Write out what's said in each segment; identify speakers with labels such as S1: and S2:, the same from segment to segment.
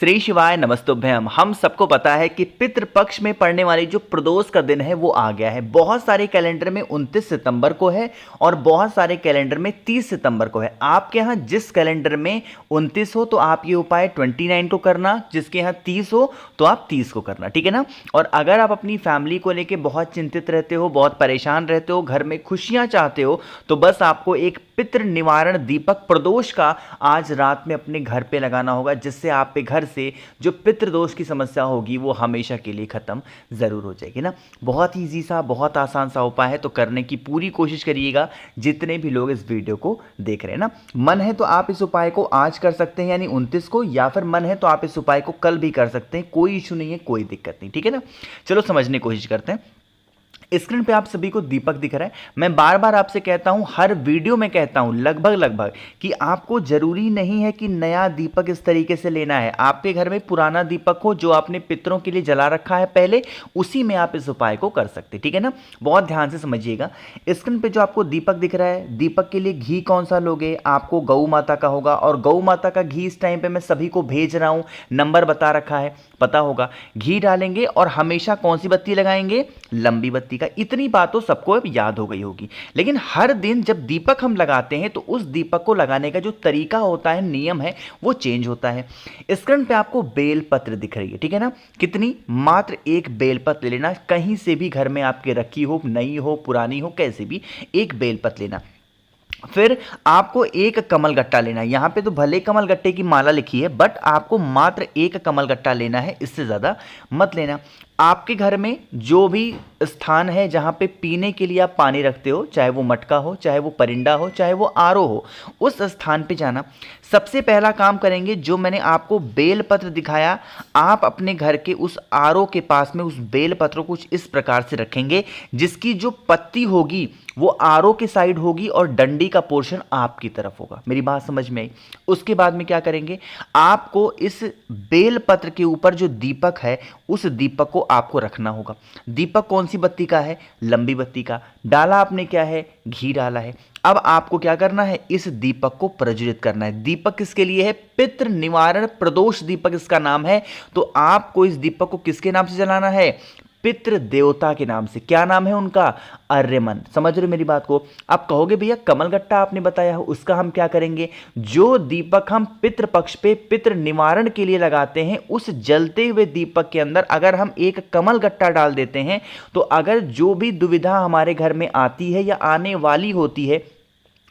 S1: श्री शिवाय नमस्तुभ्यम। हम सबको पता है कि पितृपक्ष में पड़ने वाली जो प्रदोष का दिन है वो आ गया है। बहुत सारे कैलेंडर में 29 सितंबर को है और बहुत सारे कैलेंडर में 30 सितंबर को है। आपके यहाँ जिस कैलेंडर में 29 हो तो आप ये उपाय 29 को करना, जिसके यहाँ 30 हो तो आप 30 को करना, ठीक है ना। और अगर आप अपनी फैमिली को लेके बहुत चिंतित रहते हो, बहुत परेशान रहते हो, घर में खुशियाँ चाहते हो, तो बस आपको एक पितृ निवारण दीपक प्रदोष का आज रात में अपने घर पे लगाना होगा, जिससे आप पे घर से जो पितृदोष की समस्या होगी वो हमेशा के लिए खत्म जरूर हो जाएगी ना। बहुत ही इजी सा, बहुत आसान सा उपाय है, तो करने की पूरी कोशिश करिएगा जितने भी लोग इस वीडियो को देख रहे हैं ना। मन है तो आप इस उपाय को आज कर सकते हैं यानी 29 को, या फिर मन है तो आप इस उपाय को कल भी कर सकते हैं, कोई इशू नहीं है, कोई दिक्कत नहीं, ठीक है ना। चलो समझने की कोशिश करते हैं। स्क्रीन पे आप सभी को दीपक दिख रहा है। मैं बार बार आपसे कहता हूं, हर वीडियो में कहता हूं लगभग कि आपको जरूरी नहीं है कि नया दीपक इस तरीके से लेना है। आपके घर में पुराना दीपक हो जो आपने पितरों के लिए जला रखा है पहले, उसी में आप इस उपाय को कर सकते, ठीक है ना। बहुत ध्यान से समझिएगा। स्क्रीन पे जो आपको दीपक दिख रहा है, दीपक के लिए घी कौन सा लोगे, आपको गौ माता का होगा। और गौ माता का घी इस टाइम पे मैं सभी को भेज रहा हूं, नंबर बता रखा है, पता होगा। घी डालेंगे और हमेशा कौन सी बत्ती लगाएंगे, लंबी बत्ती का। इतनी बात तो सबको अब याद हो गई होगी। लेकिन हर दिन जब दीपक हम लगाते हैं तो उस दीपक को लगाने का जो तरीका होता है, नियम है, वो चेंज होता है। स्क्रीन पे आपको बेलपत्र दिख रही है, ठीक है ना। कितनी, मात्र एक बेलपत्र लेना, कहीं से भी घर में आपके रखी हो, नई हो, पुरानी हो, कैसे भी एक बेलपत्र लेना। फिर आपको एक कमल गट्टा लेना है। यहां पे तो भले कमल गट्टे की माला लिखी है, बट आपको मात्र एक कमल गट्टा लेना है, इससे ज्यादा मत लेना। आपके घर में जो भी स्थान है जहां पे पीने के लिए आप पानी रखते हो, चाहे वो मटका हो, चाहे वो परिंदा हो, चाहे वो आरओ हो, उस स्थान पे जाना। सबसे पहला काम करेंगे, जो मैंने आपको बेलपत्र दिखाया, आप अपने घर के उस आरओ के पास में उस बेलपत्र को कुछ इस प्रकार से रखेंगे, जिसकी जो पत्ती होगी वो आरओ के साइड होगी और डंडी का पोर्शन आपकी तरफ होगा। मेरी बात समझ में आई। उसके बाद में क्या करेंगे, आपको इस बेलपत्र के ऊपर जो दीपक है, उस दीपक को आपको रखना होगा। दीपक कौन सी बत्ती का है, लंबी बत्ती का। डाला आपने क्या है, घी डाला है। अब आपको क्या करना है, इस दीपक को प्रज्वलित करना है। दीपक किसके लिए है, पितृ निवारण प्रदोष दीपक इसका नाम है। तो आपको इस दीपक को किसके नाम से जलाना है, पितृ देवता के नाम से। क्या नाम है उनका, आर्यमन। समझ रहे हो मेरी बात को। आप कहोगे भैया कमल गट्टा आपने बताया हो, उसका हम क्या करेंगे। जो दीपक हम पितृ पक्ष पे पितृ निवारण के लिए लगाते हैं, उस जलते हुए दीपक के अंदर अगर हम एक कमल गट्टा डाल देते हैं, तो अगर जो भी दुविधा हमारे घर में आती है या आने वाली होती है,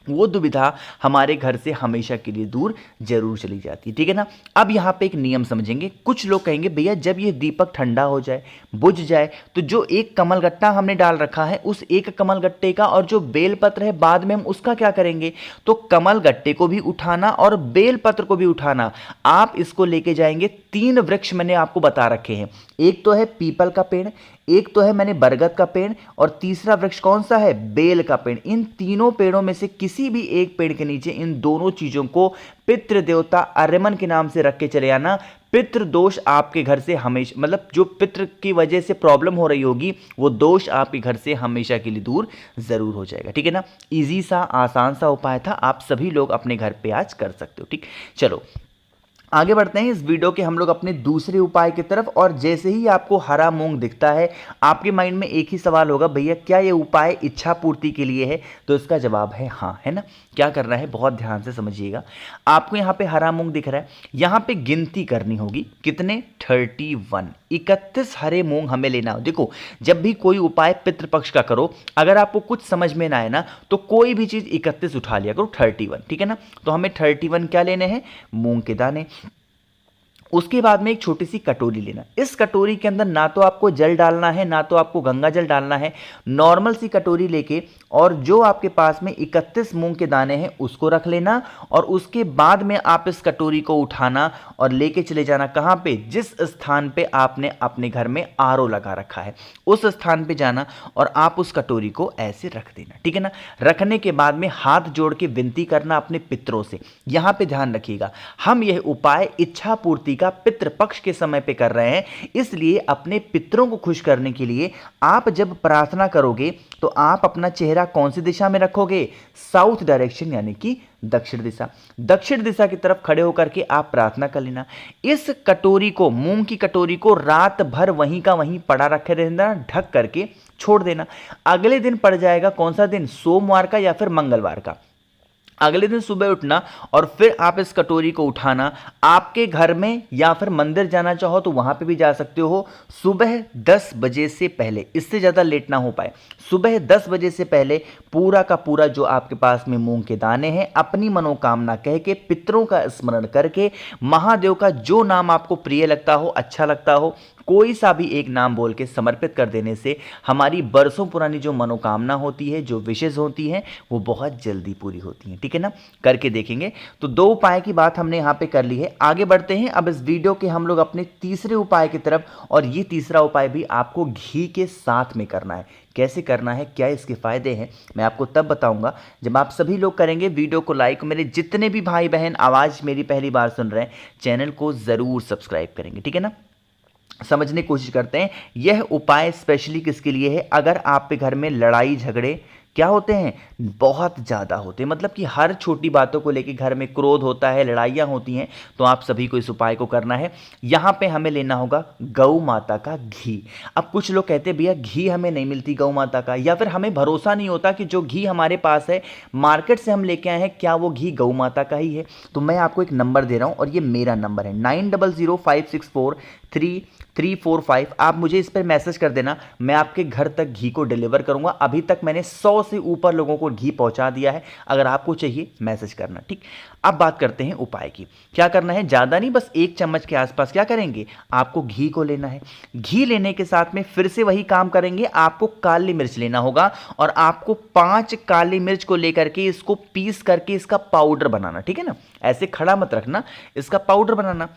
S1: वो दुविधा हमारे घर से हमेशा के लिए दूर जरूर चली जाती है, ठीक है ना। अब यहाँ पे एक नियम समझेंगे। कुछ लोग कहेंगे भैया जब ये दीपक ठंडा हो जाए, बुझ जाए, तो जो एक कमल गट्टा हमने डाल रखा है, उस एक कमल गट्टे का और जो बेलपत्र है, बाद में हम उसका क्या करेंगे। तो कमल गट्टे को भी उठाना और बेलपत्र को भी उठाना। आप इसको लेके जाएंगे। 3 वृक्ष मैंने आपको बता रखे हैं। एक तो है पीपल का पेड़, एक तो है मैंने बरगद का पेड़, और तीसरा वृक्ष कौन सा है, बेल का पेड़। इन तीनों पेड़ों में से किसी भी एक पेड़ के नीचे इन दोनों चीजों को पितृ देवता आर्यमन के नाम से रख के चले आना। पितृ दोष आपके घर से हमेशा, मतलब जो पितृ की वजह से प्रॉब्लम हो रही होगी, वो दोष आपके घर से हमेशा के लिए दूर जरूर हो जाएगा, ठीक है ना। इजी सा, आसान सा उपाय था, आप सभी लोग अपने घर पे आज कर सकते हो, ठीक। चलो आगे बढ़ते हैं इस वीडियो के हम लोग अपने दूसरे उपाय की तरफ। और जैसे ही आपको हरा मूंग दिखता है, आपके माइंड में एक ही सवाल होगा, भैया क्या ये उपाय इच्छा पूर्ति के लिए है। तो इसका जवाब है हाँ, है ना। क्या करना है, बहुत ध्यान से समझिएगा। आपको यहाँ पे हरा मूंग दिख रहा है, यहाँ पे गिनती करनी होगी। कितने, 31, 31 हरे मूंग हमें लेना हो। देखो जब भी कोई उपाय पितृपक्ष का करो, अगर आपको कुछ समझ में ना आए ना, तो कोई भी चीज 31 उठा लिया करो, 31, ठीक है ना। तो हमें 31 क्या लेने हैं, मूंग के दाने। उसके बाद में एक छोटी सी कटोरी लेना। इस कटोरी के अंदर ना तो आपको जल डालना है, ना तो आपको गंगा जल डालना है। नॉर्मल सी कटोरी लेके, और जो आपके पास में 31 मूंग के दाने हैं उसको रख लेना। और उसके बाद में आप इस कटोरी को उठाना और लेके चले जाना कहाँ पे, जिस स्थान पे आपने अपने घर में आरओ लगा रखा है, उस स्थान पे जाना और आप उस कटोरी को ऐसे रख देना, ठीक है ना। रखने के बाद में हाथ जोड़ के विनती करना अपने पितरों से। यहाँ पे ध्यान रखिएगा, हम यह उपाय इच्छा पूर्ति का पितृपक्ष के समय पे कर रहे हैं, इसलिए अपने पितरों को खुश करने के लिए आप जब प्रार्थना करोगे तो आप अपना चेहरा कौन सी दिशा में रखोगे? साउथ डायरेक्शन, यानी कि दक्षिण दिशा। दक्षिण दिशा की तरफ खड़े होकर के आप प्रार्थना कर लेना। इस कटोरी को, मूंग की कटोरी को रात भर वहीं का वहीं पड़ा रखे रहना, ढक करके छोड़ देना। अगले दिन पड़ जाएगा कौन सा दिन? सोमवार का या फिर मंगलवार का। अगले दिन सुबह उठना और फिर आप इस कटोरी को उठाना, आपके घर में या फिर मंदिर जाना चाहो तो वहां पे भी जा सकते हो, सुबह 10 बजे से पहले, इससे ज़्यादा लेट ना हो पाए, सुबह 10 बजे से पहले पूरा का पूरा जो आपके पास में मूंग के दाने हैं, अपनी मनोकामना कह के, पितरों का स्मरण करके, महादेव का जो नाम आपको प्रिय लगता हो, अच्छा लगता हो, कोई सा भी एक नाम बोल के समर्पित कर देने से हमारी बरसों पुरानी जो मनोकामना होती है, जो विशेष होती हैं, वो बहुत जल्दी पूरी होती हैं। ठीक है ना, करके देखेंगे। तो 2 उपाय की बात हमने यहाँ पे कर ली है। आगे बढ़ते हैं अब इस वीडियो के हम लोग अपने तीसरे उपाय की तरफ, और ये तीसरा उपाय भी आपको घी के साथ में करना है। कैसे करना है, क्या इसके फायदे हैं, मैं आपको तब बताऊंगा जब आप सभी लोग करेंगे वीडियो को लाइक। मेरे जितने भी भाई बहन आवाज़ मेरी पहली बार सुन रहे हैं, चैनल को ज़रूर सब्सक्राइब करेंगे। ठीक है ना, समझने की कोशिश करते हैं। यह उपाय स्पेशली किसके लिए है? अगर आप के घर में लड़ाई झगड़े क्या होते हैं, बहुत ज़्यादा होते हैं, मतलब कि हर छोटी बातों को लेकर घर में क्रोध होता है, लड़ाइयाँ होती हैं, तो आप सभी को इस उपाय को करना है। यहाँ पे हमें लेना होगा गौ माता का घी। अब कुछ लोग कहते हैं भैया घी हमें नहीं मिलती गौ माता का, या फिर हमें भरोसा नहीं होता कि जो घी हमारे पास है मार्केट से हम लेके आए हैं, क्या वो घी गौ माता का ही है? तो मैं आपको एक नंबर दे रहा हूँ और ये मेरा नंबर है 9005643345। आप मुझे इस पर मैसेज कर देना, मैं आपके घर तक घी को डिलीवर करूंगा। अभी तक मैंने 100 से ऊपर लोगों को घी पहुंचा दिया है। अगर आपको चाहिए मैसेज करना। ठीक, अब बात करते हैं उपाय की। क्या करना है, ज़्यादा नहीं, बस 1 चम्मच के आसपास क्या करेंगे, आपको घी को लेना है। घी लेने के साथ में फिर से वही काम करेंगे, आपको काली मिर्च लेना होगा और आपको 5 काली मिर्च को लेकर के इसको पीस करके इसका पाउडर बनाना। ठीक है ना, ऐसे खड़ा मत रखना, इसका पाउडर बनाना।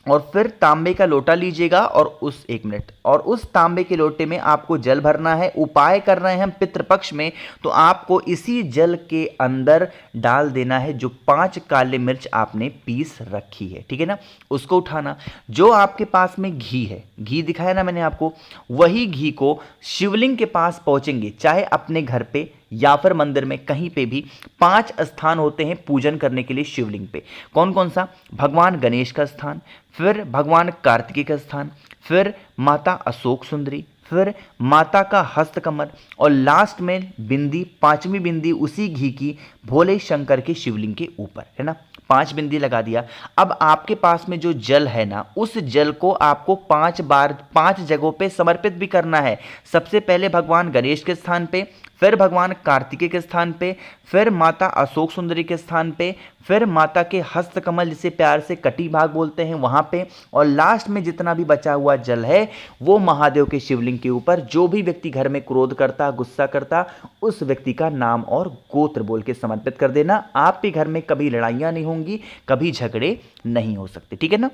S1: और फिर तांबे का लोटा लीजिएगा और उस 1 मिनट, और उस तांबे के लोटे में आपको जल भरना है। उपाय कर रहे हैं हम पितृपक्ष में, तो आपको इसी जल के अंदर डाल देना है जो 5 काले मिर्च आपने पीस रखी है। ठीक है ना, उसको उठाना। जो आपके पास में घी है, घी दिखाया ना मैंने आपको, वही घी को शिवलिंग के पास पहुंचेंगे, चाहे अपने घर पे या फिर मंदिर में, कहीं पे भी 5 स्थान होते हैं पूजन करने के लिए शिवलिंग पे। कौन कौन सा? भगवान गणेश का स्थान, फिर भगवान कार्तिकेय का स्थान, फिर माता अशोक सुंदरी, फिर माता का हस्त कमल, और लास्ट में बिंदी, 5वीं बिंदी उसी घी की भोले शंकर के शिवलिंग के ऊपर, है ना। 5 बिंदी लगा दिया। अब आपके पास में जो जल है ना, उस जल को आपको 5 बार 5 जगहों पे समर्पित भी करना है। सबसे पहले भगवान गणेश के स्थान पे, फिर भगवान कार्तिकेय के स्थान पे, फिर माता अशोक सुंदरी के स्थान पे, फिर माता के हस्त कमल जिसे प्यार से कटी भाग बोलते हैं वहां पे, और लास्ट में जितना भी बचा हुआ जल है वो महादेव के शिवलिंग के ऊपर। जो भी व्यक्ति घर में क्रोध करता, गुस्सा करता, उस व्यक्ति का नाम और गोत्र बोल के समर्पित कर देना। आपके घर में कभी लड़ाइयाँ नहीं होंगी, कभी झगड़े नहीं हो सकते। ठीक है ना,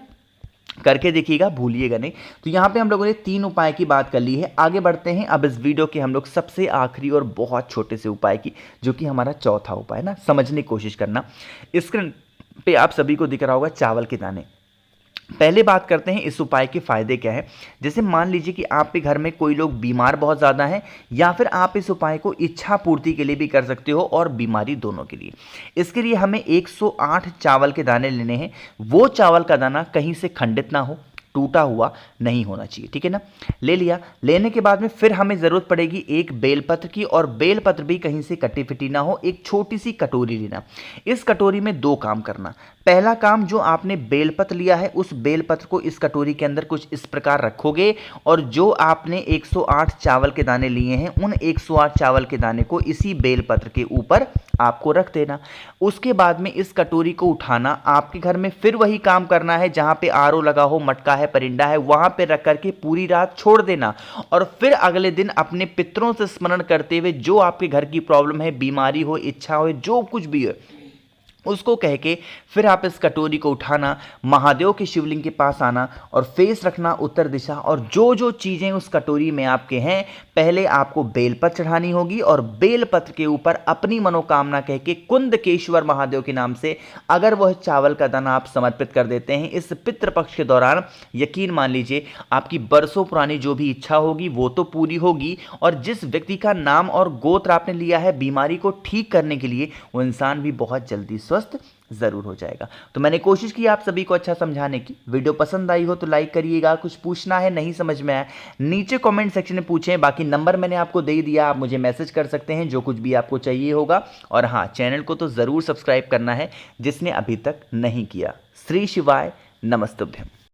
S1: करके देखिएगा, भूलिएगा नहीं। तो यहाँ पे हम लोगों ने 3 उपाय की बात कर ली है। आगे बढ़ते हैं अब इस वीडियो के हम लोग सबसे आखिरी और बहुत छोटे से उपाय की, जो कि हमारा चौथा उपाय ना, समझने की कोशिश करना। स्क्रीन पे आप सभी को दिख रहा होगा चावल के दाने। पहले बात करते हैं इस उपाय के फायदे क्या है। जैसे मान लीजिए कि आपके घर में कोई लोग बीमार बहुत ज़्यादा है, या फिर आप इस उपाय को इच्छा पूर्ति के लिए भी कर सकते हो और बीमारी दोनों के लिए। इसके लिए हमें 108 चावल के दाने लेने हैं। वो चावल का दाना कहीं से खंडित ना हो, टूटा हुआ नहीं होना चाहिए। ठीक है ना, ले लिया। लेने के बाद में फिर हमें ज़रूरत पड़ेगी एक बेलपत्र की, और बेलपत्र भी कहीं से कटी फिटी ना हो। एक छोटी सी कटोरी लेना। इस कटोरी में 2 काम करना। पहला काम, जो आपने बेलपत्र लिया है उस बेलपत्र को इस कटोरी के अंदर कुछ इस प्रकार रखोगे, और जो आपने 108 चावल के दाने लिए हैं उन 108 चावल के दाने को इसी बेलपत्र के ऊपर आपको रख देना। उसके बाद में इस कटोरी को उठाना, आपके घर में फिर वही काम करना है, जहां पे आरओ लगा हो, मटका है, परिंदा है, वहां पे रख करके पूरी रात छोड़ देना। और फिर अगले दिन अपने पितरों से स्मरण करते हुए, जो आपके घर की प्रॉब्लम है, बीमारी हो, इच्छा हो, जो कुछ भी है, उसको कह के फिर आप इस कटोरी को उठाना, महादेव के शिवलिंग के पास आना और फेस रखना उत्तर दिशा, और जो जो चीज़ें उस कटोरी में आपके हैं पहले आपको बेलपत्र चढ़ानी होगी और बेलपत्र के ऊपर अपनी मनोकामना कह के कुंदकेश्वर महादेव के नाम से अगर वह चावल का दाना आप समर्पित कर देते हैं इस पितृपक्ष के दौरान, यकीन मान लीजिए आपकी बरसों पुरानी जो भी इच्छा होगी वो तो पूरी होगी, और जिस व्यक्ति का नाम और गोत्र आपने लिया है बीमारी को ठीक करने के लिए वो इंसान भी बहुत जल्दी स्वस्थ जरूर हो जाएगा। तो मैंने कोशिश की आप सभी को अच्छा समझाने की। वीडियो पसंद आई हो तो लाइक करिएगा, कुछ पूछना है नहीं समझ में आया नीचे कमेंट सेक्शन में पूछें, बाकी नंबर मैंने आपको दे दिया, आप मुझे मैसेज कर सकते हैं जो कुछ भी आपको चाहिए होगा। और हाँ, चैनल को तो ज़रूर सब्सक्राइब करना है जिसने अभी तक नहीं किया। श्री शिवाय नमस्तुभ्यम।